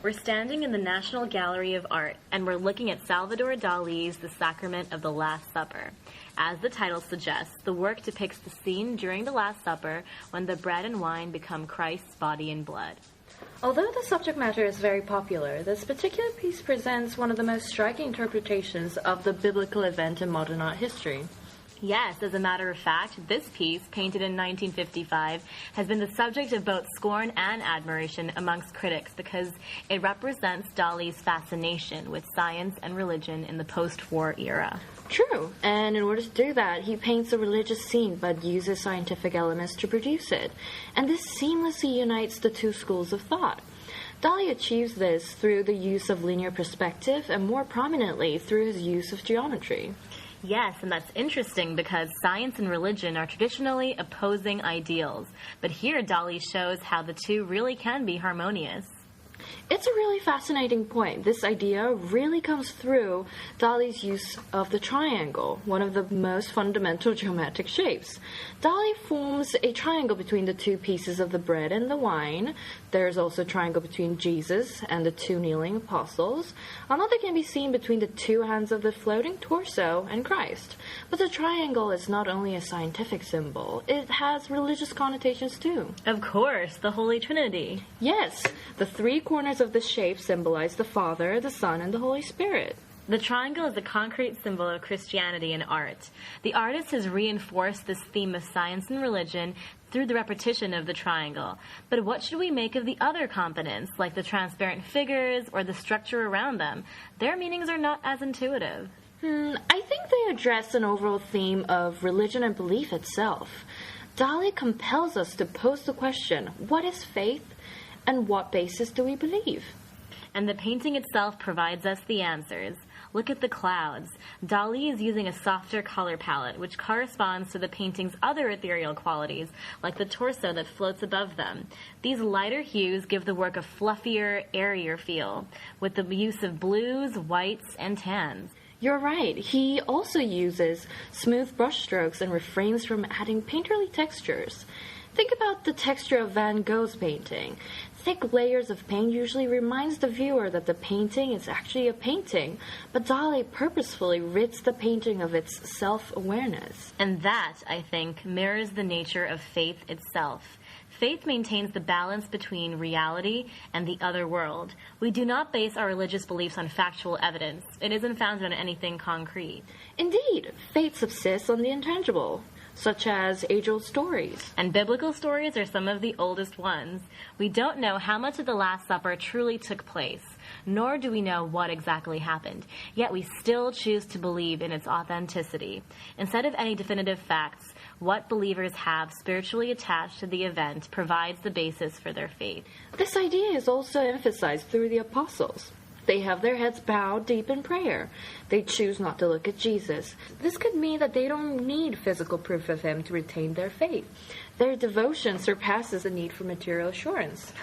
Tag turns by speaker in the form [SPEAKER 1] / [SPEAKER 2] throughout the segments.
[SPEAKER 1] We're standing in the National Gallery of Art, and we're looking at Salvador Dali's The Sacrament of the Last Supper. As the title suggests, the work depicts the scene during the Last Supper when the bread and wine become Christ's body and blood.
[SPEAKER 2] Although the subject matter is very popular, this particular piece presents one of the most striking interpretations of the biblical event in modern art history.
[SPEAKER 1] Yes, as a matter of fact, this piece, painted in 1955, has been the subject of both scorn and admiration amongst critics because it represents Dali's fascination with science and religion in the post-war era.
[SPEAKER 2] True, and in order to do that, he paints a religious scene but uses scientific elements to produce it, and this seamlessly unites the two schools of thought. Dali achieves this through the use of linear perspective and more prominently through his use of geometry.
[SPEAKER 1] Yes, and that's interesting because science and religion are traditionally opposing ideals. But here Dali shows how the two really can be harmonious.
[SPEAKER 2] It's a really fascinating point. This idea really comes through Dali's use of the triangle, one of the most fundamental geometric shapes. Dali forms a triangle between the two pieces of the bread and the wine. There's also a triangle between Jesus and the two kneeling apostles. Another can be seen between the two hands of the floating torso and Christ. But the triangle is not only a scientific symbol, it has religious connotations too.
[SPEAKER 1] Of course, the Holy Trinity.
[SPEAKER 2] Yes, the three corners of the shape symbolize the Father, the Son, and the Holy Spirit.
[SPEAKER 1] The triangle is a concrete symbol of Christianity and art. The artist has reinforced this theme of science and religion through the repetition of the triangle. But what should we make of the other components, like the transparent figures or the structure around them? Their meanings are not as intuitive.
[SPEAKER 2] I think they address an overall theme of religion and belief itself. Dali compels us to pose the question, what is faith? And what basis do we believe?
[SPEAKER 1] And the painting itself provides us the answers. Look at the clouds. Dali is using a softer color palette, which corresponds to the painting's other ethereal qualities, like the torso that floats above them. These lighter hues give the work a fluffier, airier feel, with the use of blues, whites, and tans.
[SPEAKER 2] You're right. He also uses smooth brushstrokes and refrains from adding painterly textures. Think about the texture of Van Gogh's painting. Thick layers of paint usually reminds the viewer that the painting is actually a painting, but Dali purposefully rids the painting of its self-awareness.
[SPEAKER 1] And that, I think, mirrors the nature of faith itself. Faith maintains the balance between reality and the other world. We do not base our religious beliefs on factual evidence. It isn't founded on anything concrete.
[SPEAKER 2] Indeed, faith subsists on the intangible, such as age-old stories.
[SPEAKER 1] And biblical stories are some of the oldest ones. We don't know how much of the Last Supper truly took place, nor do we know what exactly happened. Yet we still choose to believe in its authenticity. Instead of any definitive facts, what believers have spiritually attached to the event provides the basis for their faith.
[SPEAKER 2] This idea is also emphasized through the apostles. They have their heads bowed deep in prayer. They choose not to look at Jesus. This could mean that they don't need physical proof of him to retain their faith. Their devotion surpasses the need for material assurance.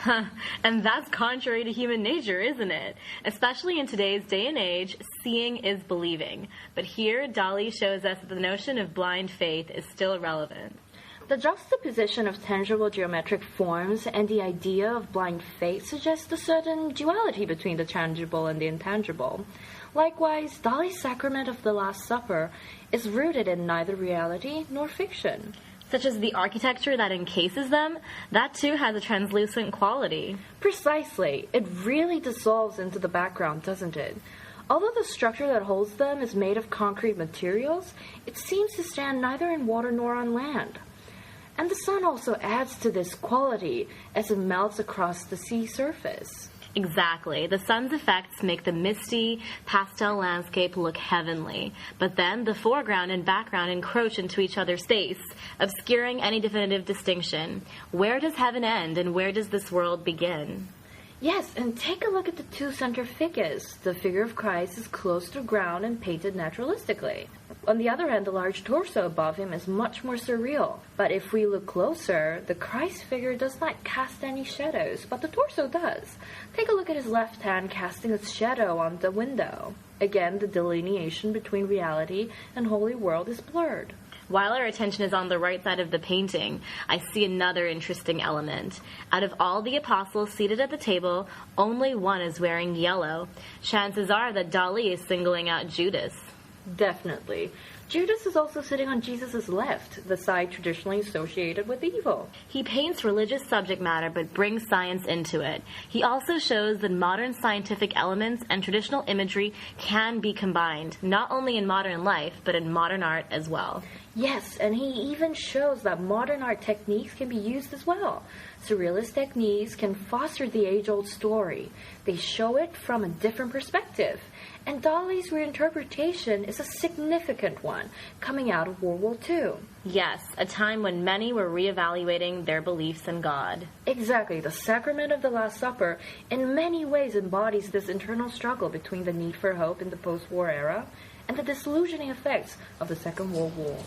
[SPEAKER 1] And that's contrary to human nature, isn't it? Especially in today's day and age, seeing is believing. But here, Dali shows us that the notion of blind faith is still relevant.
[SPEAKER 2] The juxtaposition of tangible geometric forms and the idea of blind faith suggests a certain duality between the tangible and the intangible. Likewise, Dali's Sacrament of the Last Supper is rooted in neither reality nor fiction.
[SPEAKER 1] Such as the architecture that encases them, that too has a translucent quality.
[SPEAKER 2] Precisely. It really dissolves into the background, doesn't it? Although the structure that holds them is made of concrete materials, it seems to stand neither in water nor on land. And the sun also adds to this quality as it melts across the sea surface.
[SPEAKER 1] Exactly. The sun's effects make the misty, pastel landscape look heavenly. But then the foreground and background encroach into each other's space, obscuring any definitive distinction. Where does heaven end and where does this world begin?
[SPEAKER 2] Yes, and take a look at the two center figures. The figure of Christ is close to ground and painted naturalistically. On the other hand, the large torso above him is much more surreal. But if we look closer, the Christ figure does not cast any shadows, but the torso does. Take a look at his left hand casting its shadow on the window. Again, the delineation between reality and holy world is blurred.
[SPEAKER 1] While our attention is on the right side of the painting, I see another interesting element. Out of all the apostles seated at the table, only one is wearing yellow. Chances are that Dali is singling out Judas.
[SPEAKER 2] Definitely. Judas is also sitting on Jesus' left, the side traditionally associated with evil.
[SPEAKER 1] He paints religious subject matter but brings science into it. He also shows that modern scientific elements and traditional imagery can be combined, not only in modern life, but in modern art as well.
[SPEAKER 2] Yes, and he even shows that modern art techniques can be used as well. Surrealist techniques can foster the age-old story. They show it from a different perspective. And Dali's reinterpretation is a significant one, coming out of World War II.
[SPEAKER 1] Yes, a time when many were reevaluating their beliefs in God.
[SPEAKER 2] Exactly. The Sacrament of the Last Supper in many ways embodies this internal struggle between the need for hope in the post-war era and the disillusioning effects of the Second World War.